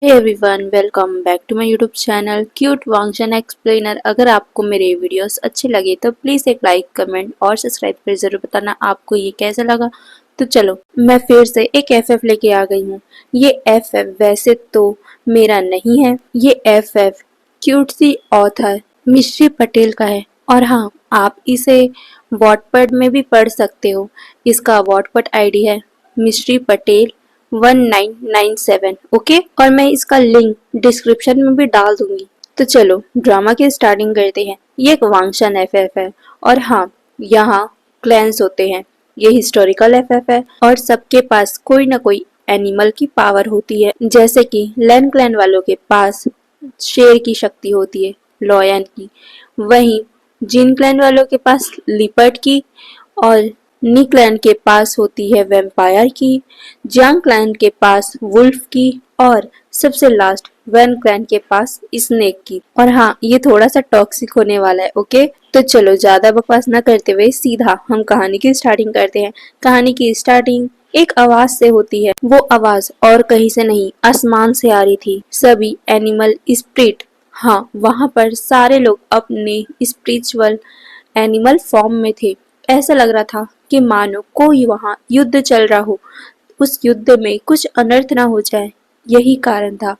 Hey everyone, welcome back to my YouTube channel cute वांगशन explainer. अगर आपको मेरे वीडियोस अच्छे लगे तो प्लीज़ एक लाइक, कमेंट और सब्सक्राइब कर ज़रूर बताना आपको ये कैसा लगा। तो चलो, मैं फिर से एक एफएफ लेके आ गई हूँ। ये एफएफ वैसे तो मेरा नहीं है, ये एफएफ क्यूट सी ऑथर मिश्री पटेल का है। और हाँ, आप इसे वॉटपैड में भी पढ़ सकते हो। इसका वॉटपैड आईडी है मिश्री पटेल 1997। ओके, और मैं इसका लिंक डिस्क्रिप्शन में भी डाल दूंगी। तो चलो ड्रामा की स्टार्टिंग करते हैं। ये एक वांगशन एफएफ है और हाँ, यहाँ क्लैंस होते हैं। ये हिस्टोरिकल एफएफ है और सबके पास कोई ना कोई एनिमल की पावर होती है। जैसे कि लैन क्लैन वालों के पास शेर की शक्ति होती है, लॉयन की। वहीं जिन क्लैन वालों के पास लिपर्ड की और नी क्लैन के पास होती है वैम्पायर की, जांग क्लैन के पास वुल्फ की और सबसे लास्ट वैन क्लैन के पास स्नेक की। और हाँ, ये थोड़ा सा टॉक्सिक होने वाला है। ओके, तो चलो ज्यादा बकवास न करते हुए सीधा हम कहानी की स्टार्टिंग करते हैं। कहानी की स्टार्टिंग एक आवाज से होती है। वो आवाज और कहीं से नहीं, आसमान से आ रही थी। सभी एनिमल स्पिरिट, हाँ, वहां पर सारे लोग अपने स्पिरिचुअल एनिमल फॉर्म में थे। ऐसा लग रहा था कि मानो कोई वहां युद्ध चल रहा हो, उस युद्ध में कुछ अनर्थ ना हो जाए। यही कारण था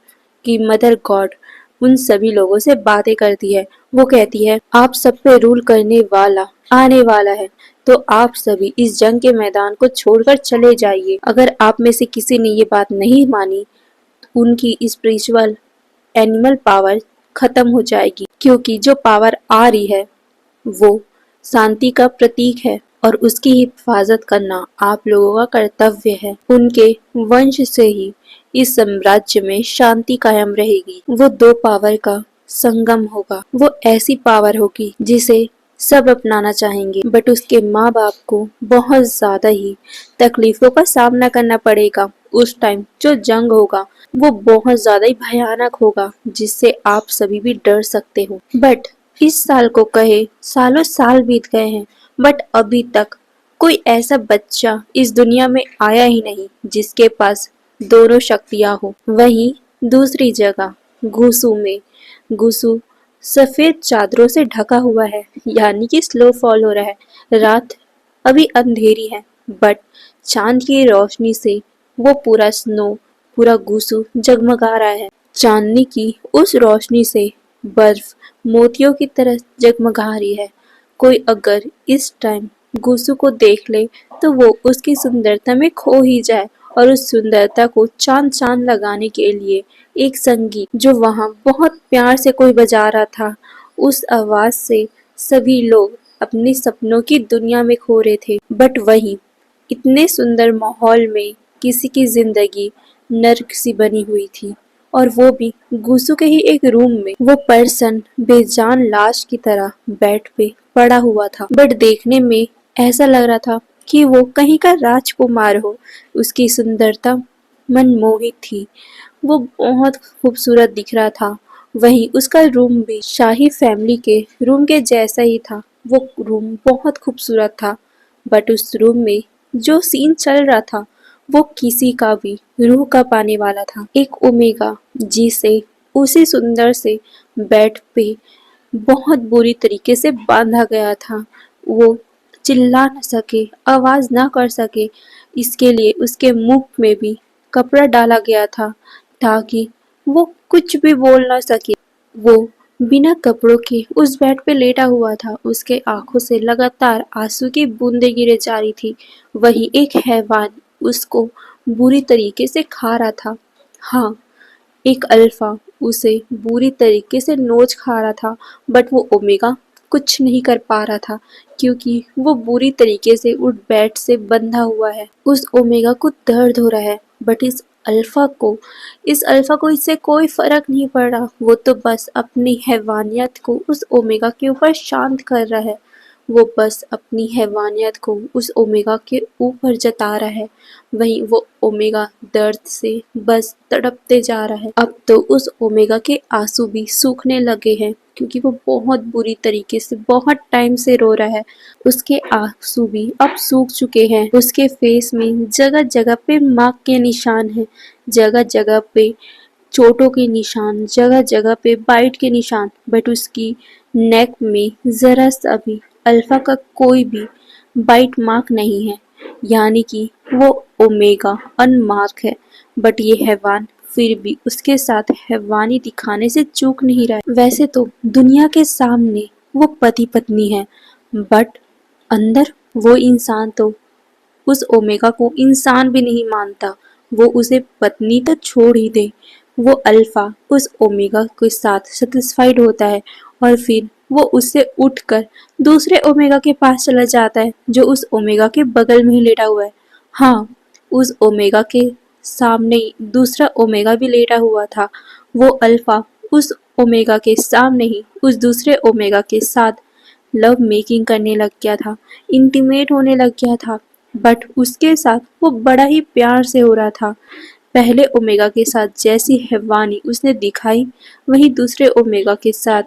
कि मदर गॉड उन सभी लोगों से बातें करती है। वो कहती है, आप सब पे रूल करने वाला आने वाला है, तो आप सभी इस जंग के मैदान को छोड़कर चले जाइए। अगर आप में से किसी ने ये बात नहीं मानी, उनकी स्पिरिचुअल एनिमल पावर खत्म हो जाएगी, क्योंकि जो पावर आ रही है वो शांति का प्रतीक है और उसकी हिफाजत करना आप लोगों का कर्तव्य है। उनके वंश से ही इस साम्राज्य में शांति कायम रहेगी। वो दो पावर का संगम होगा। वो ऐसी पावर होगी जिसे सब अपनाना चाहेंगे, बट उसके माँ बाप को बहुत ज्यादा ही तकलीफों का सामना करना पड़ेगा। उस टाइम जो जंग होगा वो बहुत ज्यादा ही भयानक होगा, जिससे आप सभी भी डर सकते हो। बट इस साल को कहे सालों साल बीत गए हैं, बट अभी तक कोई ऐसा बच्चा इस दुनिया में आया ही नहीं जिसके पास दोनों शक्तियां हो। वहीं दूसरी जगह घुसू में, घुसू सफेद चादरों से ढका हुआ है, यानी कि स्लो फॉल हो रहा है। रात अभी अंधेरी है, बट चांद की रोशनी से वो पूरा स्नो, पूरा घुसू जगमगा रहा है। चांदनी की उस रोशनी से बर्फ मोतियों की तरह जगमगा रही है। कोई अगर इस टाइम गुसु को देख ले तो वो उसकी सुंदरता में खो ही जाए, और उस सुंदरता को चांद चांद लगाने के लिए एक संगीत जो वहां बहुत प्यार से कोई बजा रहा था, उस आवाज से सभी लोग अपने सपनों की दुनिया में खो रहे थे। बट वही इतने सुंदर माहौल में किसी की जिंदगी नर्क सी बनी हुई थी, और वो भी गुसु के ही एक रूम में। वो पर्सन बेजान लाश की तरह बेड पे पड़ा हुआ था, बट देखने में ऐसा लग रहा था कि वो कहीं का राजकुमार हो। उसकी सुंदरता मनमोहित थी। वो बहुत खूबसूरत दिख रहा था। वहीं उसका रूम भी शाही फैमिली के रूम के जैसा ही था। वो रूम बहुत खूबसूरत था, बट उस रूम में जो सीन चल रहा था वो किसी का भी रूह का पाने वाला था। एक ओमेगा जिसे उसी सुंदर से बेड पे बहुत बुरी तरीके से बांधा गया था, वो चिल्ला न सके, आवाज ना कर सके, इसके लिए उसके मुंह में भी कपड़ा डाला गया था ताकि वो कुछ भी बोल ना सके। वो बिना कपड़ों के उस बेड पे लेटा हुआ था। उसके आंखों से लगातार आंसू की बूंदें गिरे जा रही थी। वही एक हैवान उसको बुरी तरीके से खा रहा था। हाँ, एक अल्फा उसे बुरी तरीके से नोच खा रहा था, बट वो ओमेगा कुछ नहीं कर पा रहा था, क्योंकि वो बुरी तरीके से उस बेड से बंधा हुआ है। उस ओमेगा को दर्द हो रहा है, बट इस अल्फा को इससे कोई फर्क नहीं पड़ रहा। वो तो बस अपनी हैवानियत को उस ओमेगा के ऊपर शांत कर रहा है। वो बस अपनी हैवानियत को उस ओमेगा के ऊपर जता रहा है। वहीं वो ओमेगा दर्द से बस तड़पते जा रहा है। अब तो उस ओमेगा के आंसू भी सूखने लगे हैं, क्योंकि वो बहुत बुरी तरीके से बहुत टाइम से रो रहा है। उसके आंसू भी अब सूख चुके हैं। उसके फेस में जगह जगह पे मार्क के निशान हैं। जगह जगह पे चोटों के निशान, जगह जगह पे बाइट के निशान, बट उसकी नेक में जरा सा भी अल्फा का कोई भी बाइट मार्क नहीं है, यानी कि वो ओमेगा अनमार्क है। बट ये हैवान फिर भी उसके साथ हैवानी दिखाने से चूक नहीं रहा है। वैसे तो दुनिया के सामने वो पति पत्नी है, बट अंदर वो इंसान तो उस ओमेगा को इंसान भी नहीं मानता। वो उसे पत्नी तो छोड़ ही दे, वो अल्फा उस ओमेगा के साथ सेटिस्फाइड होता है और फिर वो उससे उठकर दूसरे ओमेगा के पास चला जाता है जो उस ओमेगा के बगल में ही लेटा हुआ है। हाँ, उस ओमेगा के सामने ही दूसरा ओमेगा भी लेटा हुआ था। वो अल्फा उस ओमेगा के सामने ही उस दूसरे ओमेगा के साथ लव मेकिंग करने लग गया था, इंटीमेट होने लग गया था। बट उसके साथ वो बड़ा ही प्यार से हो रहा था। पहले ओमेगा के साथ जैसी हैवानी उसने दिखाई, वहीं दूसरे ओमेगा के साथ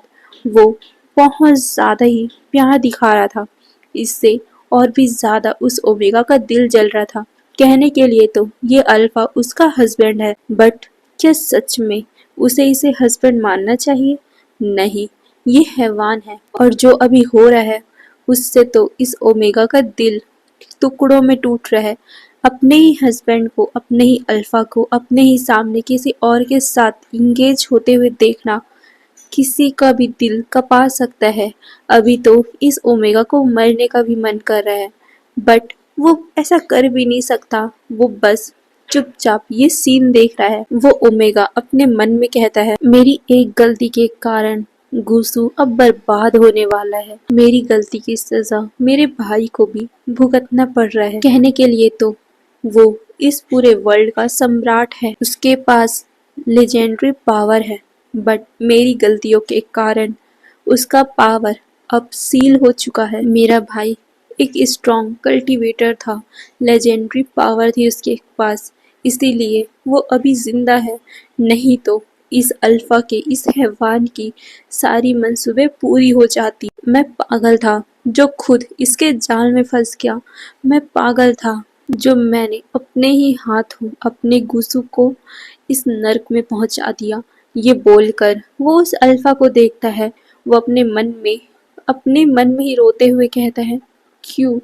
वो बहुत ज़्यादा ही प्यार दिखा रहा था। इससे और भी ज़्यादा उस ओमेगा का दिल जल रहा था। कहने के लिए तो ये अल्फा उसका हस्बैंड है, बट क्या सच में उसे इसे हस्बैंड मानना चाहिए? नहीं, ये हैवान है। और जो अभी हो रहा है उससे तो इस ओमेगा का दिल टुकड़ों में टूट रहा है। अपने ही हस्बैंड को, अपने ही अल्फा को अपने ही सामने किसी और के साथ इंगेज होते हुए देखना किसी का भी दिल कपा सकता है। अभी तो इस ओमेगा को मरने का भी मन कर रहा है, बट वो ऐसा कर भी नहीं सकता। वो बस चुपचाप ये सीन देख रहा है। वो ओमेगा अपने मन में कहता है, मेरी एक गलती के कारण गुसु अब बर्बाद होने वाला है। मेरी गलती की सजा मेरे भाई को भी भुगतना पड़ रहा है। कहने के लिए तो वो इस पूरे वर्ल्ड का सम्राट है, उसके पास लेजेंडरी पावर है, बट मेरी गलतियों के कारण उसका पावर अब सील हो चुका है। मेरा भाई एक स्ट्रॉन्ग कल्टीवेटर था, लेजेंडरी पावर थी उसके पास, इसीलिए वो अभी जिंदा है। नहीं तो इस अल्फा के, इस हैवान की सारी मंसूबे पूरी हो जाती। मैं पागल था जो खुद इसके जाल में फंस गया। मैं पागल था जो मैंने अपने ही हाथों अपने गुस्सू को इस नर्क में पहुंचा दिया। ये बोलकर वो उस अल्फा को देखता है। वो अपने मन में ही रोते हुए कहता है, क्यों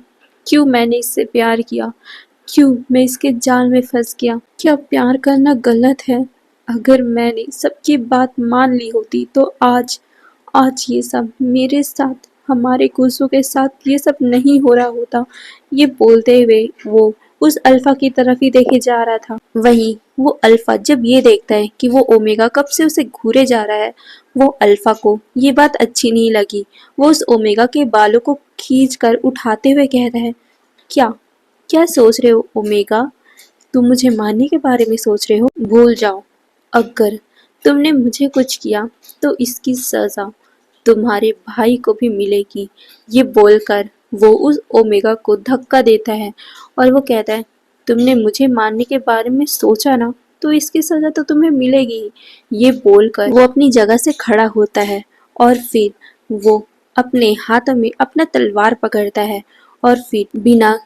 क्यों मैंने इससे प्यार किया, क्यों मैं इसके जाल में फंस गया। क्या प्यार करना गलत है? अगर मैंने सबकी बात मान ली होती तो आज आज ये सब मेरे साथ, हमारे गुस्सों के साथ ये सब नहीं हो रहा होता। ये बोलते हुए वो उस अल्फा की तरफ ही देखे जा रहा था। वहीं वो अल्फा जब ये देखता है कि वो ओमेगा कब से उसे घूरे जा रहा है, वो अल्फा को ये बात अच्छी नहीं लगी। वो उस ओमेगा के बालों को खींच कर उठाते हुए कहता है, क्या क्या सोच रहे हो ओमेगा? तुम मुझे मारने के बारे में सोच रहे हो? भूल जाओ, अगर तुमने मुझे कुछ किया तो इसकी सजा तुम्हारे भाई को भी मिलेगी। ये बोलकर वो उस ओमेगा को धक्का देता है और वो कहता है, तुमने मुझे मारने के बारे में सोचा ना, तो इसकी सजा तो तुम्हें मिलेगी ही। ये बोलकर वो अपनी जगह से खड़ा होता है और फिर वो अपने हाथों में अपना तलवार पकड़ता है और फिर बिना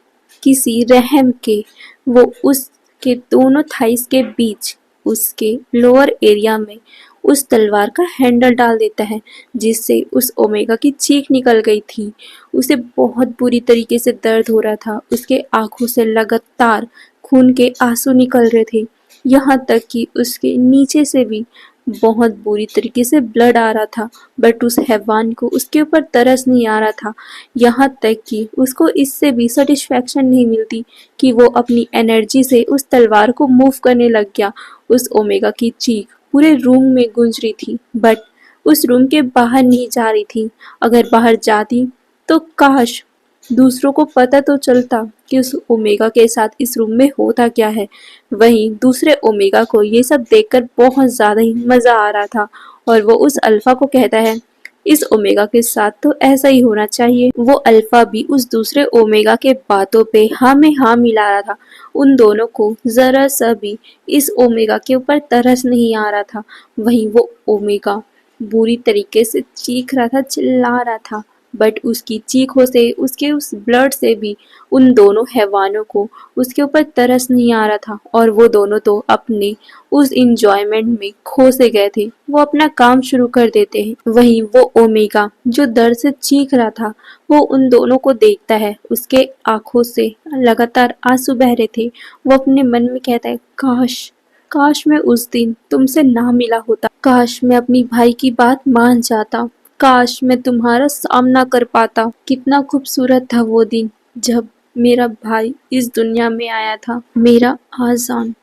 किसी रहम के वो उसके दोनों थाइस के बीच, उसके लोअर एरिया में उस तलवार का हैंडल डाल देता है, जिससे उस ओमेगा की चीख निकल गई थी। उसे बहुत बुरी तरीके से दर्द हो रहा था। उसके आंखों से लगातार खून के आंसू निकल रहे थे, यहाँ तक कि उसके नीचे से भी बहुत बुरी तरीके से ब्लड आ रहा था। बट उस हैवान को उसके ऊपर तरस नहीं आ रहा था, यहाँ तक कि उसको इससे भी सेटिस्फेक्शन नहीं मिलती कि वो अपनी एनर्जी से उस तलवार को मूव करने लग गया। उस ओमेगा की चीख पूरे रूम में गूंज रही थी, बट उस रूम के बाहर नहीं जा रही थी। अगर बाहर जाती तो काश दूसरों को पता तो चलता कि उस ओमेगा के साथ इस रूम में होता क्या है। वहीं दूसरे ओमेगा को ये सब देखकर बहुत ज़्यादा ही मज़ा आ रहा था और वो उस अल्फा को कहता है, इस ओमेगा के साथ तो ऐसा ही होना चाहिए। वो अल्फा भी उस दूसरे ओमेगा के बातों पे हाँ में हाँ मिला रहा था। उन दोनों को जरा सा भी इस ओमेगा के ऊपर तरस नहीं आ रहा था। वहीं वो ओमेगा बुरी तरीके से चीख रहा था, चिल्ला रहा था, बट उसकी चीखों से, उसके उस ब्लड से भी उन दोनों हैवानों को उसके ऊपर तरस नहीं आ रहा था और वो दोनों तो अपने उस इंजॉयमेंट में खो से गए थे। वो अपना काम शुरू कर देते हैं। वहीं वो ओमेगा जो दर्द से चीख रहा था, वो उन दोनों को देखता है। उसके आंखों से लगातार आंसू बह रहे थे। वो अपने मन में कहता है, काश काश मैं उस दिन तुमसे ना मिला होता, काश मैं अपनी भाई की बात मान जाता, काश मैं तुम्हारा सामना कर पाता। कितना खूबसूरत था वो दिन जब मेरा भाई इस दुनिया में आया था, मेरा आजान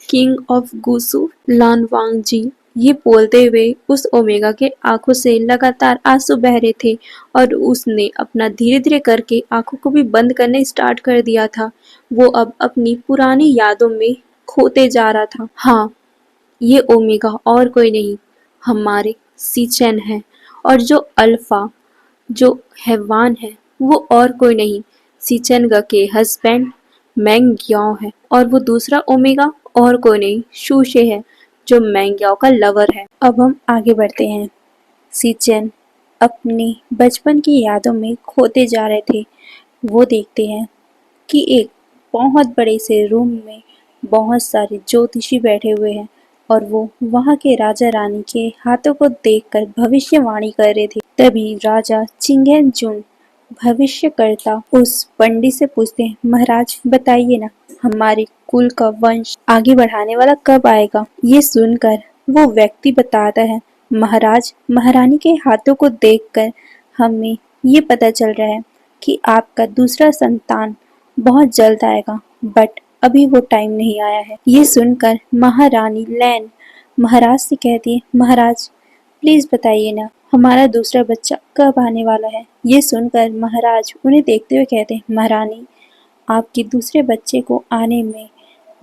किंग ऑफ गुसु लानवांग जी। ये बोलते हुए उस ओमेगा के आंखों से लगातार आंसू बह रहे थे और उसने अपना धीरे धीरे करके आंखों को भी बंद करने स्टार्ट कर दिया था। वो अब अपनी पुरानी यादों में खोते जा रहा था। हाँ, ये ओमेगा और कोई नहीं, हमारे सीचेन है। और जो अल्फा जो हैवान है वो और कोई नहीं, सीचेनगा के हस्बैंड मैंग ग्याओ है। और वो दूसरा ओमेगा और कोई नहीं, शूशे है, जो मैंग ग्याओ का लवर है। अब हम आगे बढ़ते हैं। सीचेन अपनी बचपन की यादों में खोते जा रहे थे। वो देखते हैं कि एक बहुत बड़े से रूम में बहुत सारे ज्योतिषी बैठे हुए हैं और वो वहाँ के राजा रानी के हाथों को देखकर भविष्यवाणी कर रहे थे। तभी राजा चिंगेनजुन भविष्यकर्ता उस पंडित से पूछते हैं, महाराज बताइए ना, हमारे कुल का वंश आगे बढ़ाने वाला कब आएगा। ये सुनकर वो व्यक्ति बताता है, महाराज महारानी के हाथों को देखकर हमें ये पता चल रहा है कि आपका दूसरा संतान बहुत जल्द आएगा, बट अभी वो टाइम नहीं आया है। ये सुनकर महारानी लैन महाराज से कहती है, महाराज प्लीज बताइए ना, हमारा दूसरा बच्चा कब आने वाला है। ये सुनकर महाराज उन्हें देखते हुए कहते हैं, महारानी आपके दूसरे बच्चे को आने में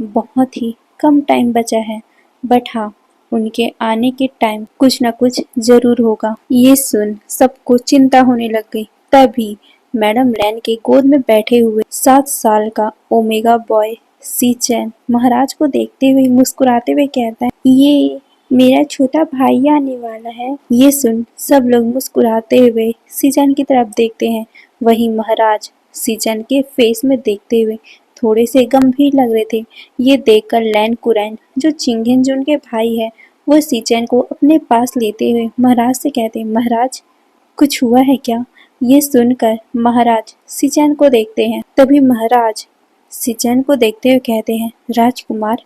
बहुत ही कम टाइम बचा है, बट हाँ, उनके आने के टाइम कुछ न कुछ जरूर होगा। ये सुन सबको चिंता होने लग गई। तभी मैडम लैन के गोद में बैठे हुए 7 साल का ओमेगा बॉय सीचैन महाराज को देखते हुए मुस्कुराते हुए कहता है, ये मेरा छोटा भाई आने वाला है। ये सुन सब लोग मुस्कुराते हुए सीचैन की तरफ देखते हैं। वहीं महाराज सीचैन के फेस में देखते हुए थोड़े से गंभीर लग रहे थे। ये देखकर लैन कुरैन जो चिंगेनजुन के भाई है, वो सीचैन को अपने पास लेते हुए महाराज से कहते हैं, महाराज कुछ हुआ है क्या। ये सुनकर महाराज सीचैन को देखते हैं। तभी महाराज सीचैन को देखते हुए कहते हैं, राजकुमार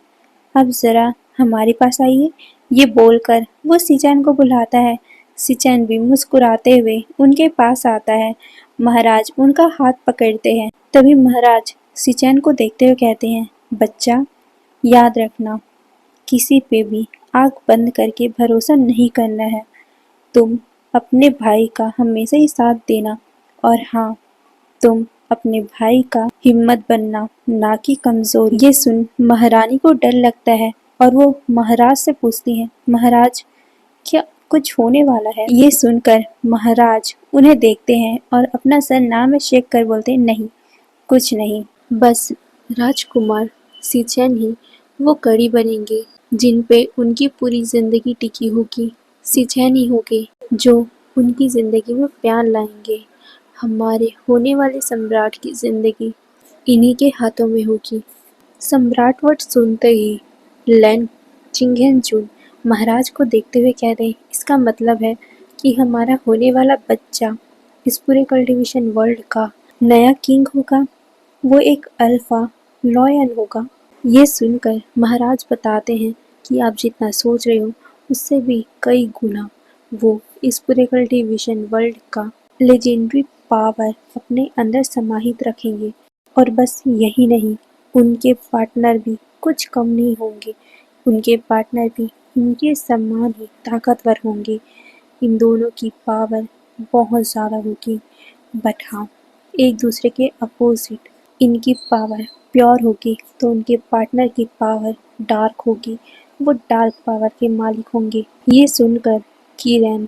अब जरा हमारे पास आइए। ये बोलकर वो सीचैन को बुलाता है। सीचैन भी मुस्कुराते हुए उनके पास आता है। महाराज उनका हाथ पकड़ते हैं। तभी महाराज सीचैन को देखते हुए कहते हैं, बच्चा याद रखना, किसी पे भी आंख बंद करके भरोसा नहीं करना है। तुम अपने भाई का हमेशा ही साथ देना और हाँ, तुम अपने भाई का हिम्मत बनना, ना कि कमजोर। ये सुन महारानी को डर लगता है और वो महाराज से पूछती है, महाराज क्या कुछ होने वाला है। ये सुनकर महाराज उन्हें देखते हैं और अपना सर ना में शेक कर बोलते हैं, नहीं कुछ नहीं, बस राजकुमार सीचैन ही वो कड़ी बनेंगे जिन पे उनकी पूरी जिंदगी टिकी होगी। सीचैन ही होंगे जो उनकी जिंदगी में प्यार लाएंगे। हमारे होने वाले सम्राट की जिंदगी इन्हीं के हाथों में होगी। सम्राट वर्ड सुनते ही लैन चिंगेनजुन महाराज को देखते हुए कह रहे, इसका मतलब है कि हमारा होने वाला बच्चा इस पूरे कल्टीवेशन वर्ल्ड का नया किंग होगा। वो एक अल्फा लॉयल होगा। ये सुनकर महाराज बताते हैं कि आप जितना सोच रहे हो उससे भी कई गुना वो इस पूरे कल्टीवेशन वर्ल्ड का लेजेंडरी पावर अपने अंदर समाहित रखेंगे। और बस यही नहीं, उनके पार्टनर भी कुछ कम नहीं होंगे। उनके पार्टनर भी इनके समान ही ताकतवर होंगे। इन दोनों की पावर बहुत ज़्यादा होगी, बट हाँ, एक दूसरे के अपोजिट। इनकी पावर प्योर होगी तो उनके पार्टनर की पावर डार्क होगी, वो डार्क पावर के मालिक होंगे। ये सुनकर किरण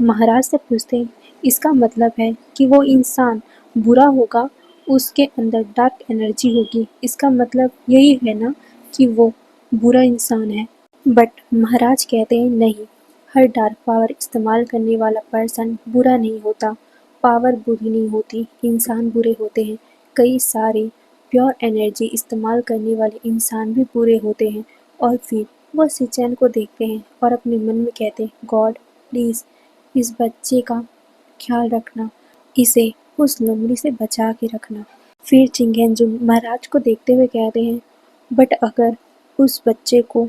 महाराज से पूछते हैं, इसका मतलब है कि वो इंसान बुरा होगा, उसके अंदर डार्क एनर्जी होगी। इसका मतलब यही है ना कि वो बुरा इंसान है। बट महाराज कहते हैं नहीं, हर डार्क पावर इस्तेमाल करने वाला पर्सन बुरा नहीं होता। पावर बुरी नहीं होती, इंसान बुरे होते हैं। कई सारे प्योर एनर्जी इस्तेमाल करने वाले इंसान भी बुरे होते हैं और फिर वो सिचैन को देखते हैं और अपने मन में कहते हैं, गॉड प्लीज़ इस बच्चे का ख्याल रखना, इसे उस लोमड़ी से बचा के रखना। फिर चिंगेंजुन महाराज को देखते हुए कहते हैं, बट अगर उस बच्चे को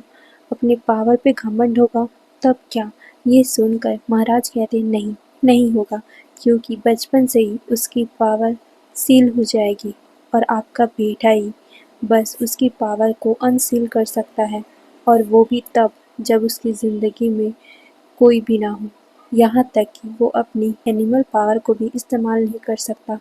अपने पावर पे घमंड होगा तब क्या? ये सुनकर महाराज कहते हैं, नहीं, नहीं होगा, क्योंकि बचपन से ही उसकी पावर सील हो जाएगी और आपका बेटा ही बस उसकी पावर को अनसील कर सकता है, और वो भी तब जब उसकी ज़िंदगी में कोई भी ना हो, यहाँ तक कि वो अपनी एनिमल पावर को भी इस्तेमाल नहीं कर सकता।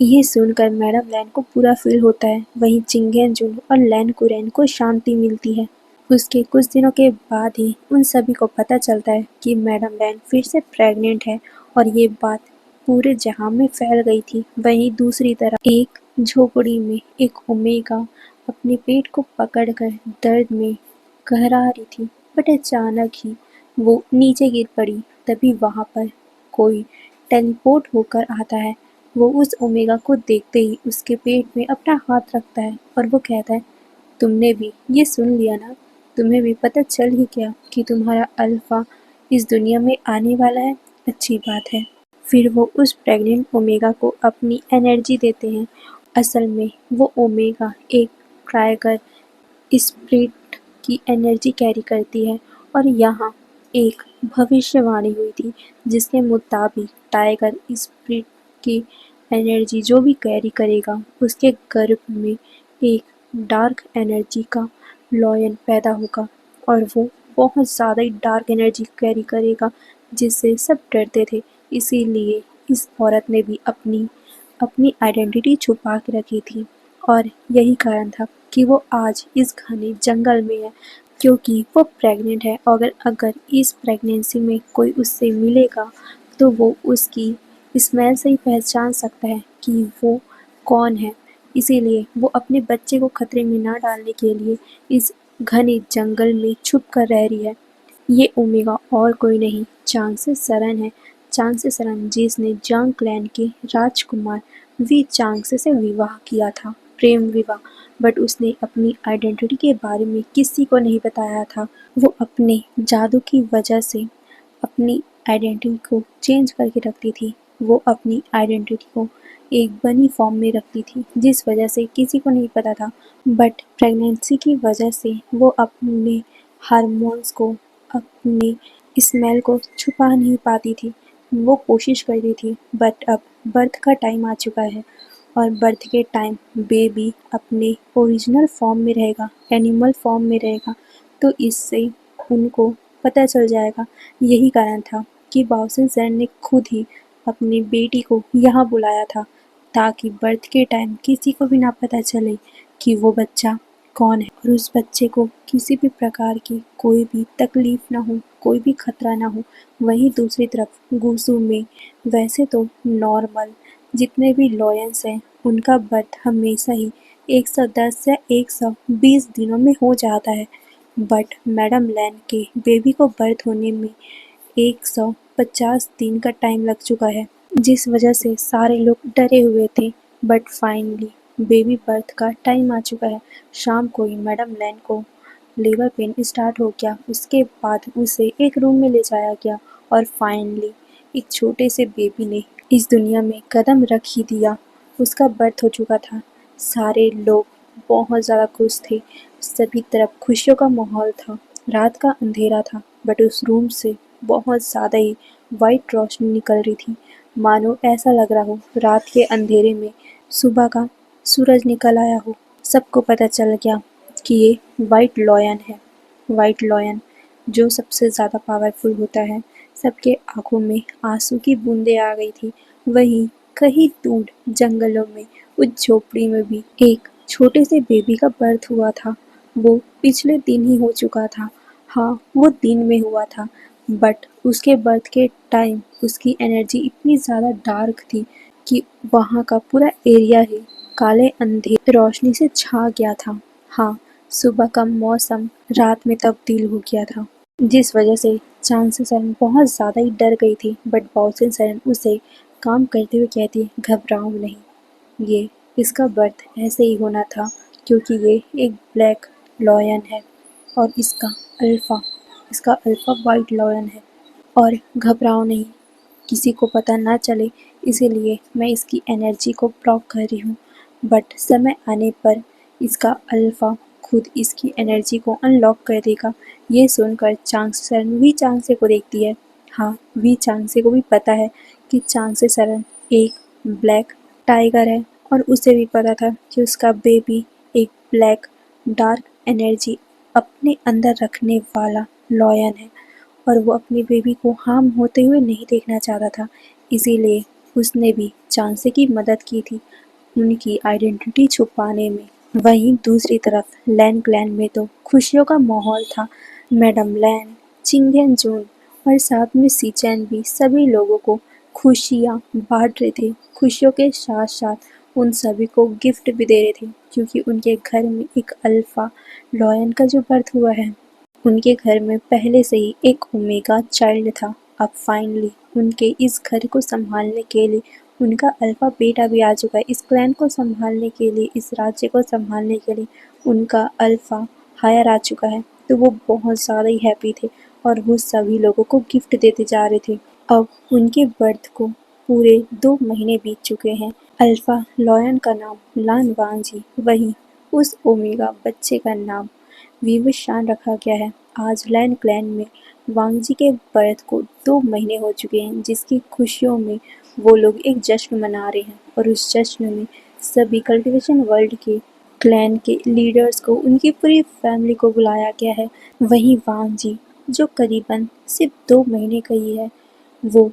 ये सुनकर मैडम लैन को बुरा फील होता है। वहीं चिंगेंजुन और लैन कुरैन को शांति मिलती है। उसके कुछ दिनों के बाद ही उन सभी को पता चलता है कि मैडम लैन फिर से प्रेग्नेंट है और ये बात पूरे जहां में फैल गई थी। वहीं दूसरी तरफ एक झोपड़ी में एक ओमेगा अपने पेट को पकड़कर दर्द में कहरा रही थी, बट अचानक ही वो नीचे गिर पड़ी। तभी वहां पर कोई टेलीपोर्ट होकर आता है। वो उस ओमेगा को देखते ही उसके पेट में अपना हाथ रखता है और वो कहता है, तुमने भी ये सुन लिया ना? तुम्हें भी पता चल ही गया कि तुम्हारा अल्फा इस दुनिया में आने वाला है? अच्छी बात है। फिर वो उस प्रेग्नेंट ओमेगा को अपनी एनर्जी देते हैं। असल में वो ओमेगा एक ट्राइगर स्प्रिट की एनर्जी कैरी करती है और यहाँ एक भविष्यवाणी हुई थी जिसके मुताबिक टाइगर स्प्रिट की एनर्जी जो भी कैरी करेगा उसके गर्भ में एक डार्क एनर्जी का लॉयन पैदा होगा और वो बहुत ज़्यादा ही डार्क एनर्जी कैरी करेगा जिससे सब डरते थे। इसीलिए इस औरत ने भी अपनी अपनी आइडेंटिटी छुपा के रखी थी और यही कारण था कि वो आज इस घने जंगल में है, क्योंकि वो प्रेग्नेंट है। अगर अगर इस प्रेगनेंसी में कोई उससे मिलेगा तो वो उसकी स्मेल से ही पहचान सकता है कि वो कौन है। इसीलिए वो अपने बच्चे को खतरे में ना डालने के लिए इस घने जंगल में छुप कर रह रही है। ये ओमेगा और कोई नहीं, चांगसे सरन है। चांगसे सरन जिसने जांग क्लैन के राजकुमार वी चांगसे से विवाह किया था, प्रेम विवाह, बट उसने अपनी आइडेंटिटी के बारे में किसी को नहीं बताया था। वो अपने जादू की वजह से अपनी आइडेंटिटी को चेंज करके रखती थी। वो अपनी आइडेंटिटी को एक बनी फॉर्म में रखती थी जिस वजह से किसी को नहीं पता था, बट प्रेगनेंसी की वजह से वो अपने हार्मोन्स को, अपने स्मेल को छुपा नहीं पाती थी। वो कोशिश करती थी, बट अब बर्थ का टाइम आ चुका है और बर्थ के टाइम बेबी अपने ओरिजिनल फॉर्म में रहेगा, एनिमल फॉर्म में रहेगा, तो इससे उनको पता चल जाएगा। यही कारण था कि बाओसिन सर ने खुद ही अपनी बेटी को यहाँ बुलाया था ताकि बर्थ के टाइम किसी को भी ना पता चले कि वो बच्चा कौन है और उस बच्चे को किसी भी प्रकार की कोई भी तकलीफ ना हो, कोई भी खतरा ना हो। वहीं दूसरी तरफ गुसू में वैसे तो नॉर्मल जितने भी लॉयंस हैं उनका बर्थ हमेशा ही 110 या 120 दिनों में हो जाता है, बट मैडम लैन के बेबी को बर्थ होने में 150 दिन का टाइम लग चुका है, जिस वजह से सारे लोग डरे हुए थे। बट फाइनली बेबी बर्थ का टाइम आ चुका है। शाम को ही मैडम लैन को लेबर पेन स्टार्ट हो गया। उसके बाद उसे एक रूम में ले जाया गया और फाइनली एक छोटे से बेबी ने इस दुनिया में कदम रख ही दिया। उसका बर्थ हो चुका था। सारे लोग बहुत ज़्यादा खुश थे। सभी तरफ खुशियों का माहौल था। रात का अंधेरा था, बट उस रूम से बहुत ज़्यादा ही वाइट रोशनी निकल रही थी, मानो ऐसा लग रहा हो रात के अंधेरे में सुबह का सूरज निकल आया हो। सबको पता चल गया कि ये वाइट लॉयन है। वाइट लॉयन जो सबसे ज़्यादा पावरफुल होता है। सबके आंखों में आंसू की बूंदें आ गई थी। वहीं कहीं दूर जंगलों में उस झोपड़ी में भी एक छोटे से बेबी का बर्थ हुआ था। वो पिछले दिन ही हो चुका था। हाँ, वो दिन में हुआ था, बट उसके बर्थ के टाइम उसकी एनर्जी इतनी ज़्यादा डार्क थी कि वहाँ का पूरा एरिया ही काले अंधेरे रोशनी से छा गया था। हाँ, सुबह का मौसम रात में तब्दील हो गया था, जिस वजह से चांगसे सरन बहुत ज़्यादा ही डर गई थी, बट बाओसिन सरन उसे काम करते हुए कहती है, घबराओ नहीं, ये इसका बर्थ ऐसे ही होना था क्योंकि ये एक ब्लैक लॉयन है और इसका अल्फा वाइट लॉयन है और घबराओ नहीं, किसी को पता ना चले, इसीलिए मैं इसकी एनर्जी को ब्लॉक कर रही हूँ। बट समय आने पर इसका अल्फा खुद इसकी एनर्जी को अनलॉक कर देगा। ये सुनकर चांगसे सरन वी चांगसे को देखती है। हाँ, वी चांगसे को भी पता है कि चांगसे सरन एक ब्लैक टाइगर है और उसे भी पता था कि उसका बेबी एक ब्लैक डार्क एनर्जी अपने अंदर रखने वाला लॉयन है और वो अपने बेबी को हार्म होते हुए नहीं देखना चाहता था, इसीलिए उसने भी चांसे की मदद की थी उनकी आइडेंटिटी छुपाने में। वहीं दूसरी तरफ लैन क्लैन में तो खुशियों का माहौल था। मैडम लैन, चिंगेन जून और साथ में सीचैन भी सभी लोगों को खुशियाँ बांट रहे थे। खुशियों के साथ साथ उन सभी को गिफ्ट भी दे रहे थे क्योंकि उनके घर में एक अल्फा लॉयन का जो बर्थ हुआ है। उनके घर में पहले से ही एक ओमेगा चाइल्ड था। अब फाइनली उनके इस घर को संभालने के लिए उनका अल्फा बेटा भी आ चुका है। इस क्लैन को संभालने के लिए, इस राज्य को संभालने के लिए उनका अल्फा हायर आ चुका है। तो वो बहुत ज़्यादा ही हैप्पी थे और वो सभी लोगों को गिफ्ट देते जा रहे थे। अब उनके बर्थ को पूरे 2 महीने बीत चुके हैं। अल्फा लॉयन का नाम लान वांगजी, वहीं उस ओमेगा बच्चे का नाम विवशान रखा गया है। आज लैन क्लैन में वांगजी के बर्थ को 2 महीने हो चुके हैं, जिसकी खुशियों में वो लोग एक जश्न मना रहे हैं और उस जश्न में सभी कल्टिवेशन वर्ल्ड के क्लैन के लीडर्स को, उनकी पूरी फैमिली को बुलाया गया है। वहीं वांगजी, जो करीबन सिर्फ 2 महीने का ही है, वो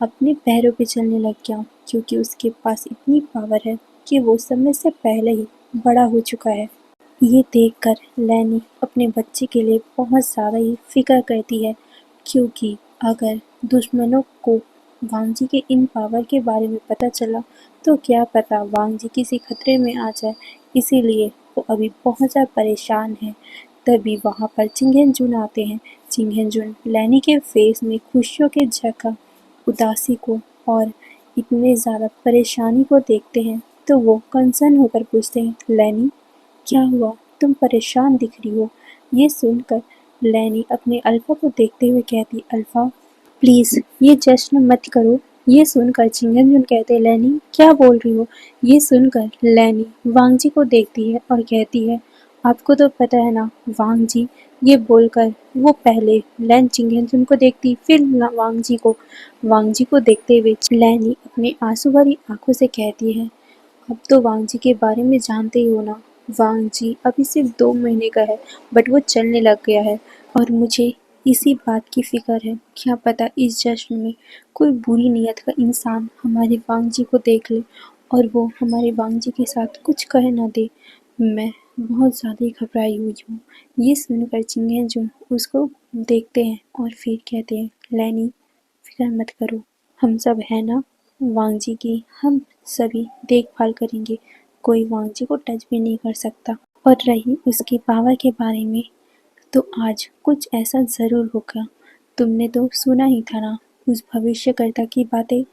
अपने पैरों पे चलने लग गया क्योंकि उसके पास इतनी पावर है कि वो समय से पहले ही बड़ा हो चुका है। ये देखकर लैनी अपने बच्चे के लिए बहुत ज़्यादा ही फ़िक्र करती है क्योंकि अगर दुश्मनों को वांगजी के इन पावर के बारे में पता चला तो क्या पता वांगजी किसी खतरे में आ जाए, इसीलिए वो अभी बहुत ज़्यादा परेशान है। तभी वहाँ पर चिंगेंजुन आते हैं। चिंगेंजुन लैनी के फेस में खुशियों के जगह उदासी को और इतने ज़्यादा परेशानी को देखते हैं तो वो कंसर्न होकर पूछते हैं, लैनी क्या हुआ, तुम परेशान दिख रही हो। ये सुनकर लैनी अपने अल्फा को देखते हुए कहती, अल्फा प्लीज़ ये जश्न मत करो। ये सुनकर चिंगनजुन कहते, लैनी क्या बोल रही हो। ये सुनकर लैनी वांगजी को देखती है और कहती है, आपको तो पता है ना वांगजी। ये बोलकर वो पहले लैन चिंगेंजुन को देखती, फिर वांगजी को देखते हुए लैनी अपने आंसू भरी आंखों से कहती है, अब तो वांगजी के बारे में जानते ही हो ना। वांगजी अभी सिर्फ 2 महीने का है बट वो चलने लग गया है और मुझे इसी बात की फिक्र है, क्या पता इस जश्न में कोई बुरी नीयत का इंसान हमारे वांगजी को देख ले और वो हमारे वांगजी के साथ कुछ कह ना दे। मैं बहुत ज़्यादा ही घबराई हुई हूँ। ये सुनकर चिंगेंजुन उसको देखते हैं और फिर कहते हैं, लैनी फिक्र मत करो, हम सब है ना, वांगजी की हम सभी देखभाल करेंगे, कोई वांगजी को टच भी नहीं कर सकता। और रही उसकी पावर के बारे में, तो आज कुछ ऐसा ज़रूर होगा। तुमने तो सुना ही था ना उस भविष्यकर्ता की बातें।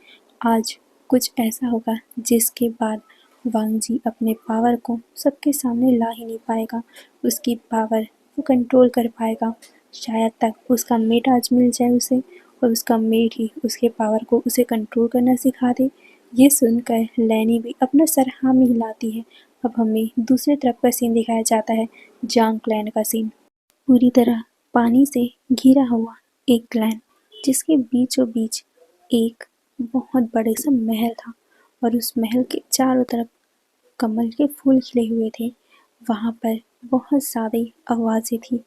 आज कुछ ऐसा होगा जिसके बाद वांगजी अपने पावर को सबके सामने ला ही नहीं पाएगा। उसकी पावर वो कंट्रोल कर पाएगा। शायद तक उसका मेट आज मिल जाए उसे और उसका मेट ही उसके पावर को उसे कंट्रोल करना सिखा दे। ये सुनकर लैनी भी अपना सर हाँ में हिलाती है। अब हमें दूसरी तरफ का सीन दिखाया जाता है, जांग क्लैन का सीन। पूरी तरह पानी से घिरा हुआ एक ग्लैन, जिसके बीचों बीच एक बहुत बड़े सा महल था और उस महल के चारों तरफ कमल के फूल खिले हुए थे। वहाँ पर बहुत सारी आवाज़ें थी,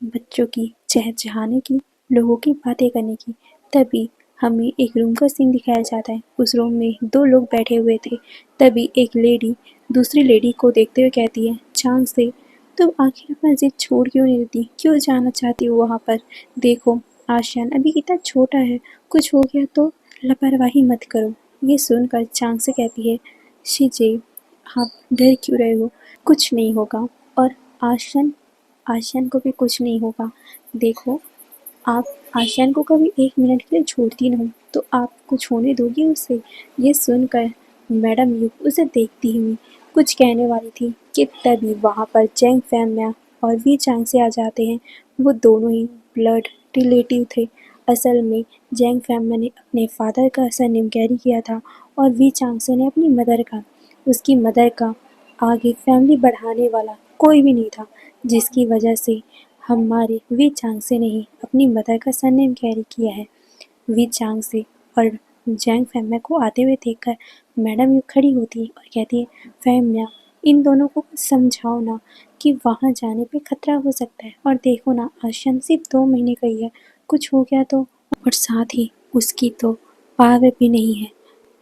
बच्चों की चहचहाने की, लोगों की बातें करने की। तभी हमें एक रूम का सीन दिखाया जाता है। उस रूम में 2 लोग बैठे हुए थे। तभी एक लेडी दूसरी लेडी को देखते हुए कहती है, चांद से तुम आखिर अपना जिद छोड़ क्यों नहीं देती, क्यों जाना चाहती हो वहाँ पर। देखो आशियान अभी कितना छोटा है, कुछ हो गया तो लापरवाही मत करो। ये सुनकर चांग से कहती है, शिजे आप डर क्यों रहे हो, कुछ नहीं होगा और आशियान आशियान को भी कुछ नहीं होगा। देखो आप आशियान को कभी 1 मिनट के लिए छोड़ती न हो तो आप कुछ होने दोगी उसे? ये सुनकर मैडम यू उसे देखती हुई कुछ कहने वाली थी कि तभी वहाँ पर चैंग फैमिया और वी चांग से आ जाते हैं। वो दोनों ही ब्लड रिलेटिव थे। असल में जैंग फैमिया ने अपने फादर का सरनेम कैरी किया था और वी चांगसे ने अपनी मदर का। उसकी मदर का आगे फैमिली बढ़ाने वाला कोई भी नहीं था, जिसकी वजह से हमारे वी चांगसे ने ही अपनी मदर का सरनेम कैरी किया है। वी चांगसे और जैंग फैमिया को आते हुए देखकर मैडम यू खड़ी होती है और कहती है, फैमिया इन दोनों को कुछ समझाओ ना कि वहाँ जाने पे खतरा हो सकता है, और देखो ना आशियान सिर्फ 2 महीने का ही है, कुछ हो गया तो, और साथ ही उसकी तो पावर भी नहीं है,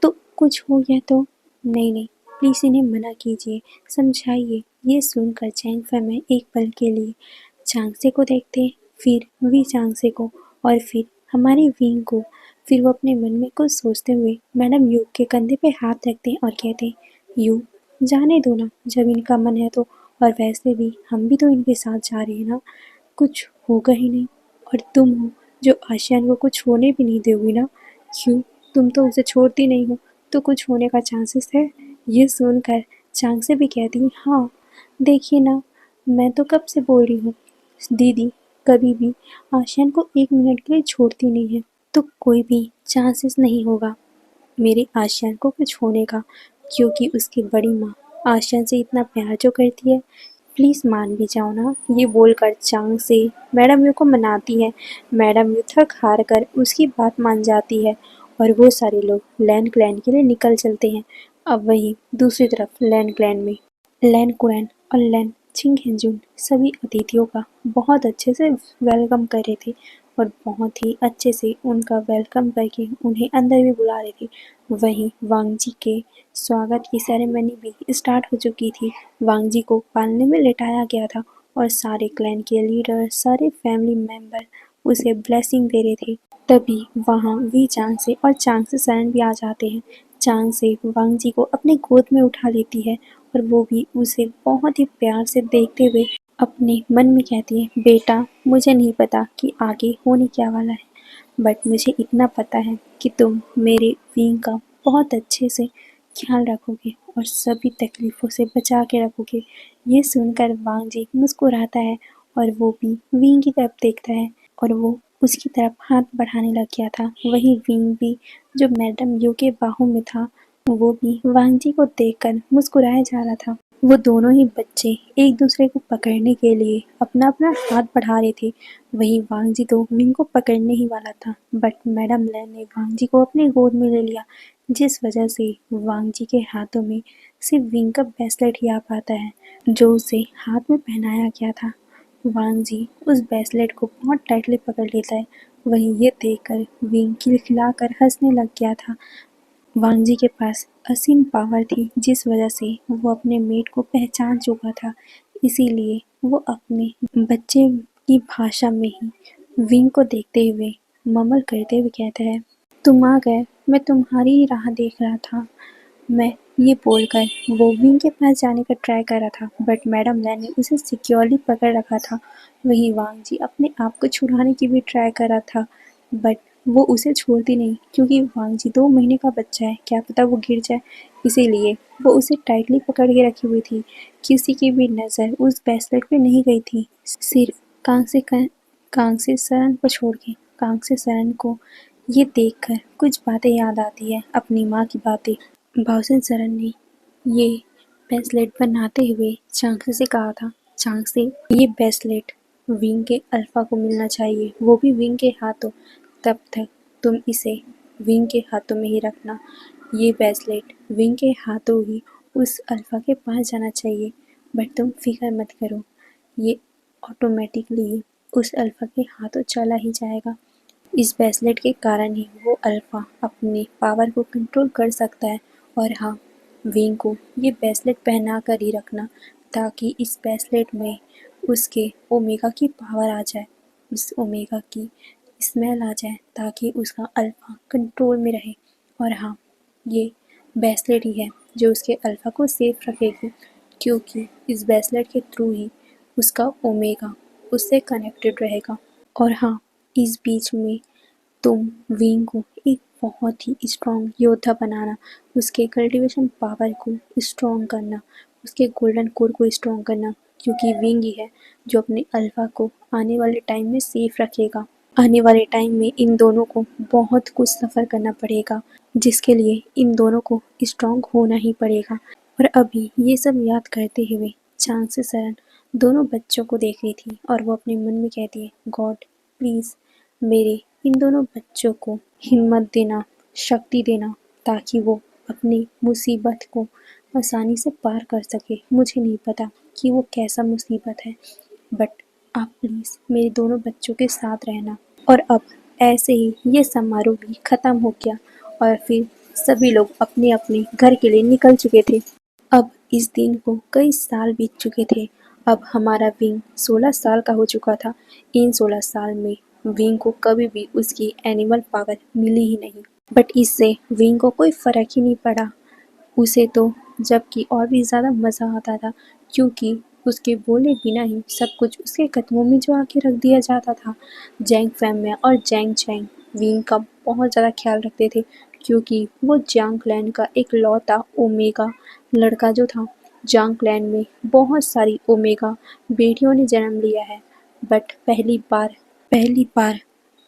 तो कुछ हो गया तो। नहीं नहीं, प्लीज़ इन्हें मना कीजिए, समझाइए। ये सुनकर चैंग फैमिया एक पल के लिए चांगसे को देखते, फिर वी चांगसे को, और फिर हमारी विंग को। फिर वो अपने मन में कुछ सोचते हुए मैडम यू के कंधे पे हाथ रखते हैं और कहते हैं, यू जाने दो ना जब इनका मन है तो, और वैसे भी हम भी तो इनके साथ जा रहे हैं ना, कुछ होगा ही नहीं। और तुम हो जो आशियान को कुछ होने भी नहीं दोगी ना, क्यों, तुम तो उसे छोड़ती नहीं हो, तो कुछ होने का चांसेस है। ये सुनकर चांग से भी कहती, हाँ देखिए ना, मैं तो कब से बोल रही हूँ दीदी, कभी भी आशियान को 1 मिनट के लिए छोड़ती नहीं है, तो कोई भी चांसेस नहीं होगा मेरे आशियान को कुछ होने का, क्योंकि उसकी बड़ी माँ आशियान से इतना प्यार जो करती है। प्लीज़ मान भी जाओ ना। ये बोलकर चांग से मैडम यू को मनाती है। मैडम यू थक हार कर उसकी बात मान जाती है और वो सारे लोग लैन क्लैन के लिए निकल चलते हैं। अब वहीं दूसरी तरफ लैन क्लैन में लैन कुरैन और लैन चिंगहेंजुन सभी अतिथियों का बहुत अच्छे से वेलकम कर रहे थे और बहुत ही अच्छे से उनका वेलकम करके उन्हें अंदर भी बुला रहे थे। वहीं वांग जी के स्वागत की सेरेमनी भी स्टार्ट हो चुकी थी। वांग जी को पालने में लिटाया गया था और सारे क्लैन के लीडर, सारे फैमिली मेंबर उसे ब्लेसिंग दे रहे थे। तभी वहाँ वी चांग से और चांग से सरन भी आ जाते हैं। चांग से वांग जी को अपने गोद में उठा लेती है और वो भी उसे बहुत ही प्यार से देखते हुए अपने मन में कहती है, बेटा मुझे नहीं पता कि आगे होने क्या वाला है, बट मुझे इतना पता है कि तुम मेरे विंग का बहुत अच्छे से ख्याल रखोगे और सभी तकलीफ़ों से बचा के रखोगे। ये सुनकर वांग जी मुस्कुराता है और वो भी विंग की तरफ देखता है और वो उसकी तरफ हाथ बढ़ाने लग गया था। वहीं विंग भी जो मैडम यू के बाहों में था, वो भी वांग जी को देखकर मुस्कुराया जा रहा था। वो दोनों ही बच्चे एक दूसरे को पकड़ने के लिए अपना अपना हाथ बढ़ा रहे थे। वहीं वांग जी तो विंग को पकड़ने ही वाला था, बट मैडम लैन ने वांग जी को अपने गोद में ले लिया, जिस वजह से वांग जी के हाथों में सिर्फ विंग का ब्रेसलेट ही आ पाता है, जो उसे हाथ में पहनाया गया था। वांग जी उस ब्रेसलेट को बहुत टाइटली पकड़ लेता है। वहीं ये देखकर विंग खिलखिलाकर हंसने लग गया था। वांग जी के पास असीम पावर थी, जिस वजह से वो अपने मेट को पहचान चुका था। इसीलिए वो अपने बच्चे की भाषा में ही विंग को देखते हुए ममल करते हुए कहता है, तुम आ गए, मैं तुम्हारी ही राह देख रहा था। मैं ये बोलकर वो विंग के पास जाने का ट्राई कर रहा था, बट मैडम लैन ने उसे सिक्योरली पकड़ रखा था। वहीं वांग जी अपने आप को छुड़ाने की भी ट्राई कर रहा था, बट वो उसे छोड़ती नहीं, क्योंकि वांग जी 2 महीने का बच्चा है, क्या पता वो गिर जाए, इसीलिए वो उसे टाइटली पकड़ के रखी हुई थी। किसी की भी नज़र उस ब्रेसलेट पे नहीं गई थी, सिर्फ कांग से सरन को छोड़ के। कांग से सरन को ये देखकर कुछ बातें याद आती है, अपनी माँ की बातें। भाउसेन सरन ने ये ब्रेसलेट बनाते हुए चांगसे से कहा था, चांगसे ये ब्रेसलेट विंग के अल्फा को मिलना चाहिए, वो भी विंग के हाथों। तब तक तुम इसे विंग के हाथों में ही रखना। ये ब्रेसलेट विंग के हाथों ही उस अल्फा के पास जाना चाहिए, बट तुम फिक्र मत करो, ये ऑटोमेटिकली उस अल्फा के हाथों चला ही जाएगा। इस ब्रेसलेट के कारण ही वो अल्फा अपनी पावर को कंट्रोल कर सकता है। और हाँ, विंग को ये ब्रेसलेट पहना कर ही रखना, ताकि इस ब्रेसलेट में उसके ओमेगा की पावर आ जाए, उस ओमेगा की स्मेल आ जाए, ताकि उसका अल्फा कंट्रोल में रहे। और हाँ, ये ब्रेसलेट ही है जो उसके अल्फा को सेफ रखेगी, क्योंकि इस ब्रेसलेट के थ्रू ही उसका ओमेगा उससे कनेक्टेड रहेगा। और हाँ, इस बीच में तुम विंग को एक बहुत ही स्ट्रॉन्ग योद्धा बनाना, उसके कल्टीवेशन पावर को स्ट्रॉन्ग करना, उसके गोल्डन कोर को स्ट्रॉन्ग करना, क्योंकि विंग ही है जो अपने अल्फा को आने वाले टाइम में सेफ रखेगा। आने वाले टाइम में इन दोनों को बहुत कुछ सफ़र करना पड़ेगा, जिसके लिए इन दोनों को स्ट्रॉन्ग होना ही पड़ेगा। और अभी ये सब याद करते हुए चांसी सरन दोनों बच्चों को देख रही थी और वो अपने मन में कहती है, गॉड प्लीज़ मेरे इन दोनों बच्चों को हिम्मत देना, शक्ति देना, ताकि वो अपनी मुसीबत को आसानी से पार कर सके। मुझे नहीं पता कि वो कैसा मुसीबत है, बट आप प्लीज़ मेरे दोनों बच्चों के साथ रहना। और अब ऐसे ही ये समारोह भी ख़त्म हो गया और फिर सभी लोग अपने अपने घर के लिए निकल चुके थे। अब इस दिन को कई साल बीत चुके थे। अब हमारा विंग 16 साल का हो चुका था। इन 16 साल में विंग को कभी भी उसकी एनिमल पावर मिली ही नहीं, बट इससे विंग को कोई फ़र्क ही नहीं पड़ा। उसे तो जबकि और भी ज़्यादा मज़ा आता था, क्योंकि उसके बोले बिना ही सब कुछ उसके कदमों में जो आके रख दिया जाता था। जैंग फैमिया और जैंग चैंग विंग का बहुत ज़्यादा ख्याल रखते थे, क्योंकि वो जांग क्लैन का एक लौता ओमेगा लड़का जो था। जांग क्लैन में बहुत सारी ओमेगा बेटियों ने जन्म लिया है, बट पहली बार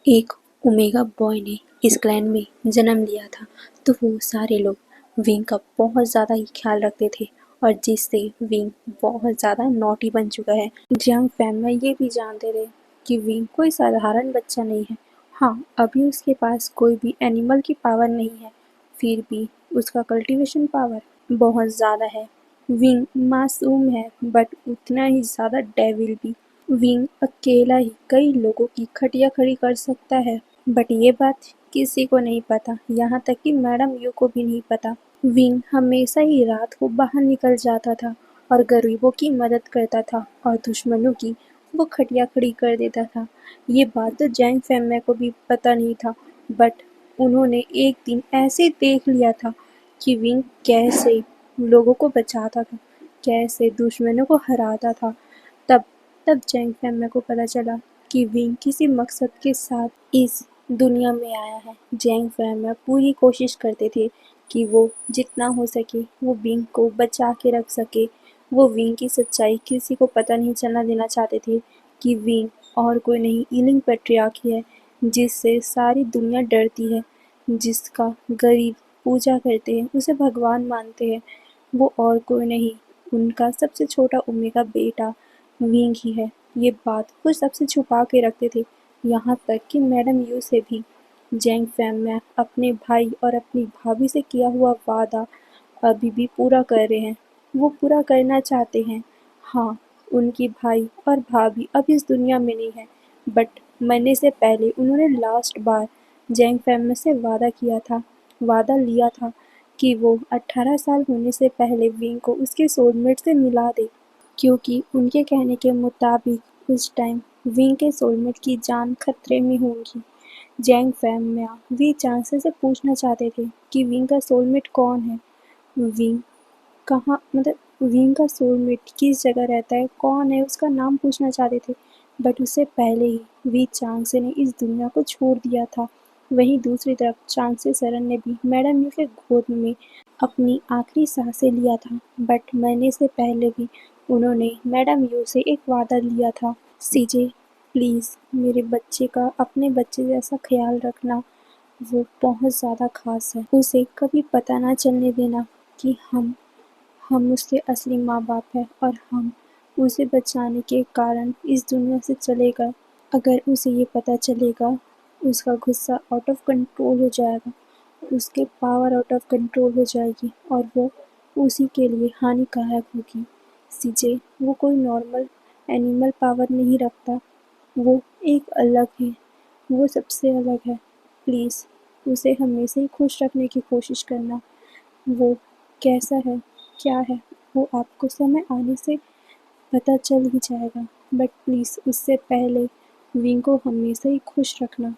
एक ओमेगा बॉय ने इस क्लैन में जन्म लिया था। तो वो सारे लोग विंग का बहुत ज़्यादा ही ख्याल रखते थे, और जिससे विंग बहुत ज़्यादा नॉटी बन चुका है। जंग फैमिली ये भी जानते थे कि विंग कोई साधारण बच्चा नहीं है। हाँ, अभी उसके पास कोई भी एनिमल की पावर नहीं है, फिर भी उसका कल्टीवेशन पावर बहुत ज़्यादा है। विंग मासूम है, बट उतना ही ज़्यादा डेविल भी। विंग अकेला ही कई लोगों की खटिया खड़ी कर सकता है, बट ये बात किसी को नहीं पता, यहाँ तक कि मैडम यू को भी नहीं पता। विंग हमेशा ही रात को बाहर निकल जाता था और गरीबों की मदद करता था और दुश्मनों की वो खटिया खड़ी कर देता था। ये बात तो जैंग फैमिली को भी पता नहीं था, बट उन्होंने एक दिन ऐसे देख लिया था कि विंग कैसे लोगों को बचाता था, कैसे दुश्मनों को हराता था। तब तब जैंग फैमिली को पता चला कि विंग किसी मकसद के साथ इस दुनिया में आया है। जैंग फैमिली पूरी कोशिश करते थे कि वो जितना हो सके वो विंग को बचा के रख सके। वो विंग की सच्चाई किसी को पता नहीं चलना देना चाहते थे कि विंग और कोई नहीं ईलिंग पैट्रियार्क है, जिससे सारी दुनिया डरती है, जिसका गरीब पूजा करते हैं, उसे भगवान मानते हैं। वो और कोई नहीं, उनका सबसे छोटा ओमेगा बेटा विंग ही है। ये बात वो सबसे छुपा के रखते थे, यहाँ तक कि मैडम यू से भी। जैंग फैमिली अपने भाई और अपनी भाभी से किया हुआ वादा अभी भी पूरा कर रहे हैं। वो पूरा करना चाहते हैं। हाँ, उनकी भाई और भाभी अब इस दुनिया में नहीं है, बट मरने से पहले उन्होंने लास्ट बार जैंग फैमिली से वादा लिया था कि वो 18 साल होने से पहले विंग को उसके सोलमेट से मिला दे, क्योंकि उनके कहने के मुताबिक उस टाइम विंग के सोलमेट की जान खतरे में होगी। जैंग फैमिया वी चांसलर से पूछना चाहते थे कि विंग का सोलमेट कौन है, विंग कहाँ, मतलब विंग का सोलमेट किस जगह रहता है, कौन है, उसका नाम पूछना चाहते थे। बट उससे पहले ही वी चांसलर ने इस दुनिया को छोड़ दिया था। वहीं दूसरी तरफ चांसलर सरन ने भी मैडम यू के गोद में अपनी आखिरी सांसें लिया था, बट मरने से पहले भी उन्होंने मैडम यू से एक वादा लिया था, सीजे प्लीज़ मेरे बच्चे का अपने बच्चे जैसा ख्याल रखना, वो बहुत ज़्यादा ख़ास है, उसे कभी पता ना चलने देना कि हम उसके असली माँ बाप हैं और हम उसे बचाने के कारण इस दुनिया से चले गए। अगर उसे ये पता चलेगा, उसका गुस्सा आउट ऑफ कंट्रोल हो जाएगा, उसके पावर आउट ऑफ कंट्रोल हो जाएगी और वो उसी के लिए हानिकारक होगी। सीजे वो कोई नॉर्मल एनिमल पावर नहीं रखता, वो एक अलग है, वो सबसे अलग है। प्लीज़ उसे हमेशा ही खुश रखने की कोशिश करना। वो कैसा है, क्या है, वो आपको समय आने से पता चल ही जाएगा, बट प्लीज़ उससे पहले विंग को हमेशा ही खुश रखना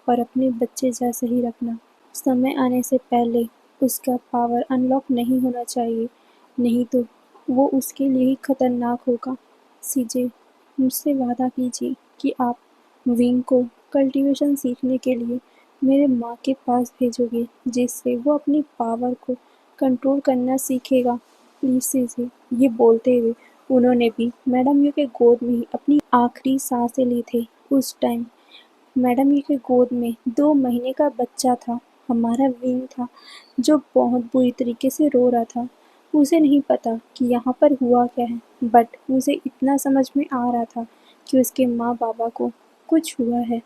और अपने बच्चे जैसे ही रखना। समय आने से पहले उसका पावर अनलॉक नहीं होना चाहिए, नहीं तो वो उसके लिए ही खतरनाक होगा। सीजे मुझसे वादा कीजिए कि आप विंग को कल्टीवेशन सीखने के लिए मेरे माँ के पास भेजोगे, जिससे वो अपनी पावर को कंट्रोल करना सीखेगा? प्लीज़ सीजिए। ये बोलते हुए उन्होंने भी मैडम यू के गोद में ही अपनी आखिरी सांसें ली थी। उस टाइम मैडम यू के गोद में 2 महीने का बच्चा था, हमारा विंग था, जो बहुत बुरी तरीके से रो रहा था। उसे नहीं पता कि यहाँ पर हुआ क्या है, बट उसे इतना समझ में आ रहा था कि उसके माँ-बाबा को कुछ हुआ है,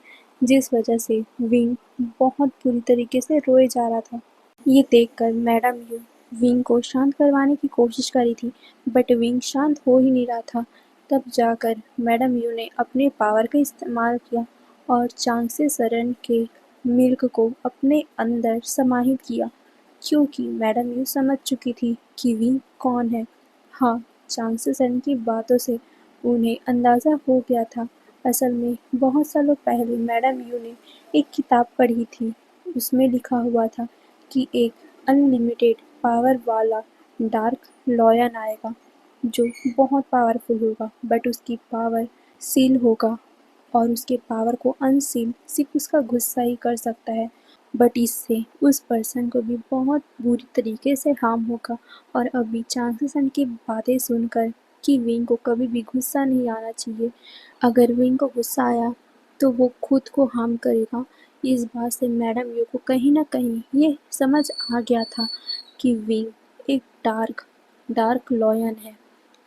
जिस वजह से विंग बहुत बुरी तरीके से रोए जा रहा था। ये देखकर मैडम यू विंग को शांत करवाने की कोशिश करी थी, बट विंग शांत हो ही नहीं रहा था। तब जाकर मैडम यू ने अपने पावर का इस्तेमाल किया और चांगसे सरन के मिल्क को अपने अंदर समाहित किया, क्योंकि मैडम यू समझ चुकी थी कि विंग कौन है। हाँ, चांगसे सरन की बातों से उन्हें अंदाज़ा हो गया था। असल में बहुत सालों पहले मैडम यू ने एक किताब पढ़ी थी। उसमें लिखा हुआ था कि एक अनलिमिटेड पावर वाला डार्क लॉयन आएगा, जो बहुत पावरफुल होगा, बट उसकी पावर सील होगा और उसके पावर को अनसील सिर्फ उसका गुस्सा ही कर सकता है। बट इससे उस पर्सन को भी बहुत बुरी तरीके से हार्म होगा। और अभी चांसेसन की बातें सुनकर कि विंग को कभी भी गुस्सा नहीं आना चाहिए। अगर विंग को गुस्सा आया तो वो खुद को हार्म करेगा। इस बात से मैडम यू को कहीं न कहीं ये समझ आ गया था कि विंग एक डार्क लॉयन है।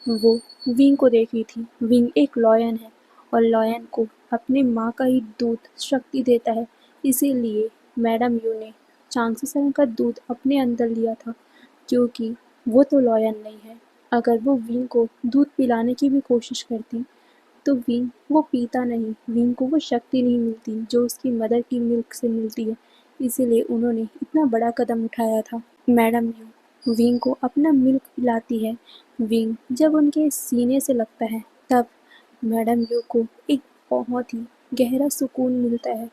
वो विंग को देख रही थी। विंग एक लॉयन है और लॉयन को अपनी माँ का ही दूध शक्ति देता है। इसीलिए मैडम यू ने चांगसेसन का दूध अपने अंदर लिया था, क्योंकि वो तो लॉयन नहीं है। अगर वो विंग को दूध पिलाने की भी कोशिश करती तो विंग वो पीता नहीं। विंग को वो शक्ति नहीं मिलती जो उसकी मदर की मिल्क से मिलती है। इसीलिए उन्होंने इतना बड़ा कदम उठाया था। मैडम यू विंग को अपना मिल्क पिलाती है। विंग जब उनके सीने से लगता है, तब मैडम यू को एक बहुत ही गहरा सुकून मिलता है।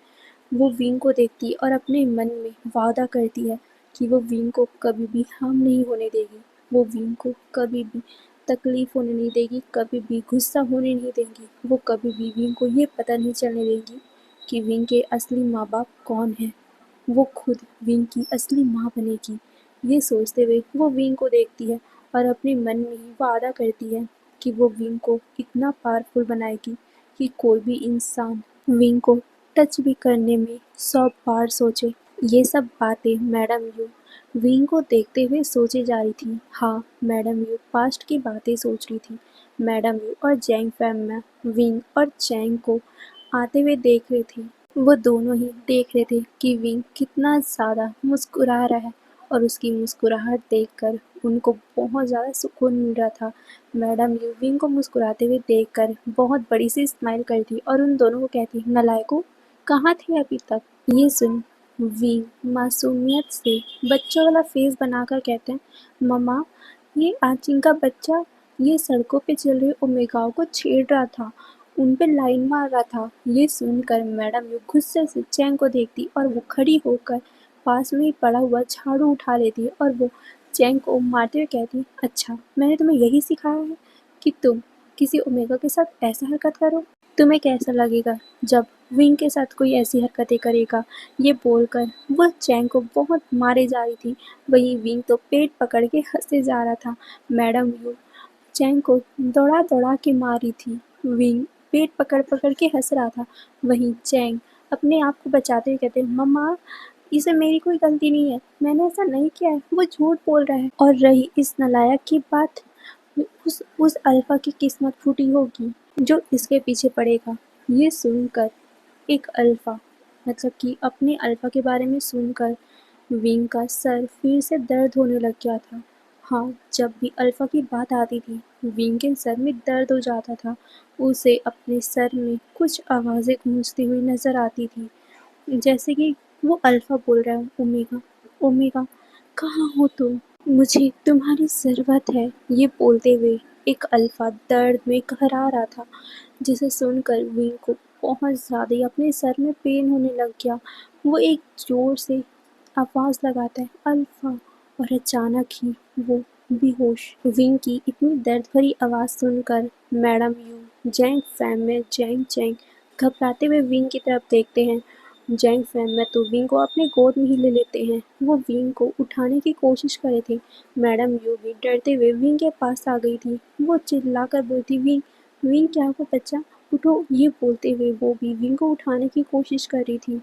वो विंग को देखती और अपने मन में वादा करती है कि वो विंग को कभी भी हार्म नहीं होने देगी। वो विंग को कभी भी तकलीफ होने नहीं देगी, कभी भी गुस्सा होने नहीं देगी। वो कभी भी विंग को ये पता नहीं चलने देगी कि विंग के असली माँ-बाप कौन हैं। वो खुद विंग की असली माँ बनेगी। ये सोचते हुए वो विंग को देखती है और अपने मन में ही वादा करती है कि वो विंग को इतना पावरफुल बनाएगी कि कोई भी इंसान विंग को टच भी करने में 100 बार सोचे। ये सब बातें मैडम यू विंग को देखते हुए सोचे जा रही थी। हाँ, मैडम यू पास्ट की बातें सोच रही थी। मैडम यू और जैंग फैमिया विंग और चैंग को आते हुए देख रहे थे। वो दोनों ही देख रहे थे कि विंग कितना ज़्यादा मुस्कुरा रहा है और उसकी मुस्कुराहट देखकर उनको बहुत ज़्यादा सुकून मिल रहा था। मैडम यू विंग को मुस्कुराते हुए देखकर बहुत बड़ी सी स्माइल करती और उन दोनों को कहती, नालायकों, कहाँ थे अभी तक? ये सुन विंग मासूमियत से बच्चों वाला फेस बनाकर कहते हैं, मम्मा, ये आचिन का बच्चा ये सड़कों पे चल रहे ओमेगाओं को छेड़ रहा था, उन पे लाइन मार रहा था। ये सुनकर मैडम यू गुस्से से चैंग को देखती और वो खड़ी होकर पास में ही पड़ा हुआ झाड़ू उठा लेती है और वो चैंग को मारते हुए कहती, अच्छा, मैंने तुम्हें यही सिखाया है कि तुम किसी ओमेगा के साथ ऐसा हरकत करो? तुम्हें कैसा लगेगा जब विंग के साथ कोई ऐसी हरकतें करेगा? ये बोलकर वो चैंग को बहुत मारे जा रही थी। वहीं विंग तो पेट पकड़ के हंसे जा रहा था। मैडम यू चैंग को दौड़ा-दौड़ा के मार रही थी। विंग पेट पकड़-पकड़ के हँस रहा था। वहीं चैंग अपने आप को बचाते हुए कहते, मम्मा, इसमें मेरी कोई गलती नहीं है। मैंने ऐसा नहीं किया है। वो झूठ बोल रहा है। और रही इस नालायक की बात, उस अल्फा की किस्मत फूटी होगी जो इसके पीछे पड़ेगा। ये सुनकर एक अल्फा, मतलब कि अपने अल्फा के बारे में सुनकर विंग का सर फिर से दर्द होने लग गया था। हाँ, जब भी अल्फा की बात आती थी, विंग के सर में दर्द हो जाता था। उसे अपने सर में कुछ आवाज़ें गूंजती हुई नजर आती थी, जैसे कि वो अल्फा बोल रहा है, ओमेगा, ओमेगा, कहाँ हो तुम? मुझे तुम्हारी ज़रूरत है। ये बोलते हुए एक अल्फा दर्द में कहरा रहा था, जिसे सुनकर विंग को बहुत ज़्यादा ही अपने सर में पेन होने लग गया। वो एक ज़ोर से आवाज़ लगाता है, अल्फा, और अचानक ही वो बेहोश। विंग की इतनी दर्द भरी आवाज़ सुनकर मैडम यू, जैंग फैम में जैंग चैंग घबराते हुए विंग की तरफ देखते हैं। जैंग फैन में तो विंग को अपने गोद में ही ले लेते हैं। वो विंग को उठाने की कोशिश कर रहे थे। मैडम यू भी डरते हुए विंग के पास आ गई थी। वो चिल्लाकर बोलती, विंग विंग क्या हुआ बच्चा, उठो। ये बोलते हुए वो भी विंग को उठाने की कोशिश कर रही थी।